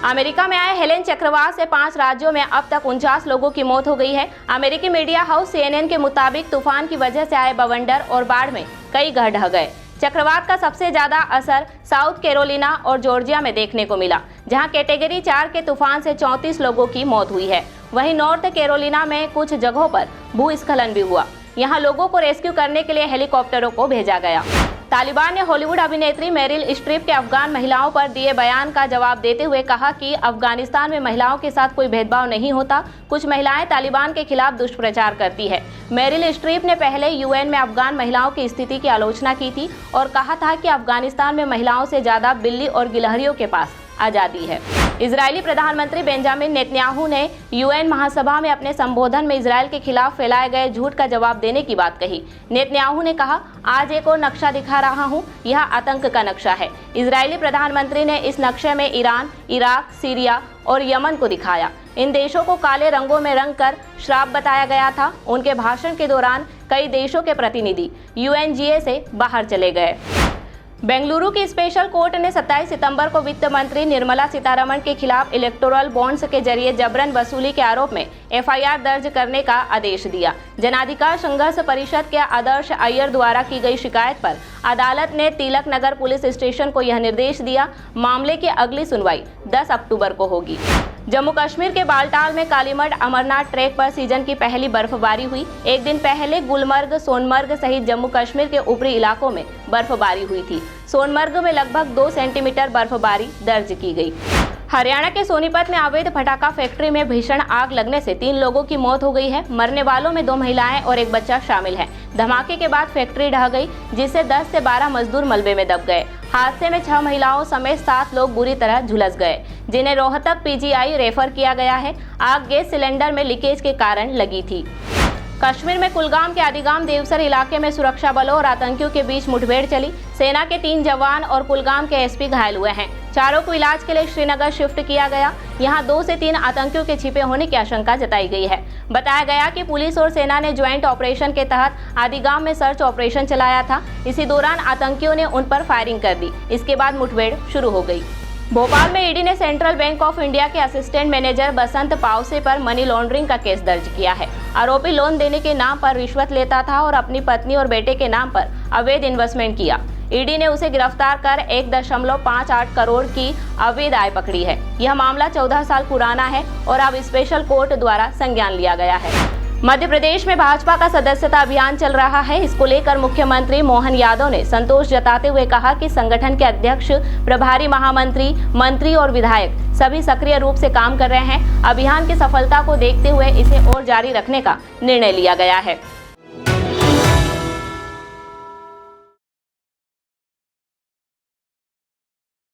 America में आए Helen चक्रवात से 5 राज्यों में अब तक 49 लोगों की मौत हो गई है। अमेरिकी मीडिया हाउस CNN के मुताबिक तूफान की वजह से आए बवंडर और बाढ़ में कई घर ढह गए। चक्रवात का सबसे ज्यादा असर साउथ कैरोलिना और जॉर्जिया में देखने को मिला, जहां कैटेगरी 4 के तूफान से 34 लोगों की मौत हुई है। वहीं नॉर्थ कैरोलिना में कुछ जगहों पर भूस्खलन भी हुआ। यहां लोगों को रेस्क्यू करने के लिए हेलीकॉप्टरों को भेजा गया। तालिबान ने हॉलीवुड अभिनेत्री मेरिल स्ट्रीप के अफगान महिलाओं पर दिए बयान का जवाब देते हुए कहा कि अफगानिस्तान में महिलाओं के साथ कोई भेदभाव नहीं होता। कुछ महिलाएं तालिबान के खिलाफ दुष्प्रचार करती है। मेरिल स्ट्रीप ने पहले UN में अफगान महिलाओं की स्थिति की आलोचना की थी और कहा था कि अफगानिस्तान में महिलाओं से ज्यादा बिल्ली और गिलहरियों के पास आजादी है। इजरायली प्रधानमंत्री बेंजामिन नेतन्याहू ने UN महासभा में अपने संबोधन में इजरायल के खिलाफ फैलाए गए झूठ का जवाब देने की बात कही। नेतन्याहू ने कहा, आज एक और नक्शा दिखा रहा हूं, यह आतंक का नक्शा है। इजरायली प्रधानमंत्री ने इस नक्शे में ईरान, इराक, सीरिया और यमन को दिखाया। इन देशों को काले रंगों में रंग कर श्राप बताया गया था। उनके भाषण के दौरान कई देशों के प्रतिनिधि UNGA से बाहर चले गए। बेंगलुरु की स्पेशल कोर्ट ने 27 सितंबर को वित्त मंत्री निर्मला सीतारमण के खिलाफ इलेक्टोरल बॉन्ड्स के जरिए जबरन वसूली के आरोप में FIR दर्ज करने का आदेश दिया। जनाधिकार संघर्ष परिषद के आदर्श अय्यर द्वारा की गई शिकायत पर अदालत ने तिलक नगर पुलिस स्टेशन को यह निर्देश दिया। मामले की अगली सुनवाई 10 अक्टूबर को होगी। जम्मू कश्मीर के बालटाल में कालीमठ अमरनाथ ट्रैक पर सीजन की पहली बर्फबारी हुई। एक दिन पहले गुलमर्ग, सोनमर्ग सहित जम्मू कश्मीर के ऊपरी इलाकों में बर्फबारी हुई थी। सोनमर्ग में लगभग 2 सेंटीमीटर बर्फबारी दर्ज की गई। हरियाणा के सोनीपत में अवैध पटाखा फैक्ट्री में भीषण आग लगने से 3 लोगों की मौत हो गई है। मरने वालों में 2 महिलाएं और एक बच्चा शामिल है। धमाके के बाद फैक्ट्री ढह गई, जिससे 10 से 12 मजदूर मलबे में दब गए। हादसे में 6 महिलाओं समेत 7 लोग बुरी तरह झुलस गए, जिन्हें रोहतक PGI रेफर किया गया है। आग गैस सिलेंडर में लीकेज के कारण लगी थी। कश्मीर में कुलगाम के आदिगाम देवसर इलाके में सुरक्षा बलों और आतंकियों के बीच मुठभेड़ चली। सेना के 3 जवान और कुलगाम के SP घायल हुए हैं। चारों को इलाज के लिए श्रीनगर शिफ्ट किया गया। यहां 2 से 3 आतंकियों के छिपे होने की आशंका जताई गई है। बताया गया कि पुलिस और सेना ने ज्वाइंट ऑपरेशन के तहत आदिगाम में सर्च ऑपरेशन चलाया था। इसी दौरान आतंकियों ने उन पर फायरिंग कर दी। इसके बाद मुठभेड़ शुरू हो गई। भोपाल में ED ने सेंट्रल बैंक ऑफ इंडिया के असिस्टेंट मैनेजर बसंत पावसे पर मनी लॉन्ड्रिंग का केस दर्ज किया है। आरोपी लोन देने के नाम पर रिश्वत लेता था और अपनी पत्नी और बेटे के नाम पर अवैध इन्वेस्टमेंट किया। ED ने उसे गिरफ्तार कर 1.58 करोड़ की अवैध आय पकड़ी है। यह मामला 14 साल पुराना है और अब स्पेशल कोर्ट द्वारा संज्ञान लिया गया है। मध्य प्रदेश में भाजपा का सदस्यता अभियान चल रहा है। इसको लेकर मुख्यमंत्री मोहन यादव ने संतोष जताते हुए कहा कि संगठन के अध्यक्ष, प्रभारी महामंत्री, मंत्री और विधायक सभी सक्रिय रूप से काम कर रहे हैं। अभियान की सफलता को देखते हुए इसे और जारी रखने का निर्णय लिया गया है।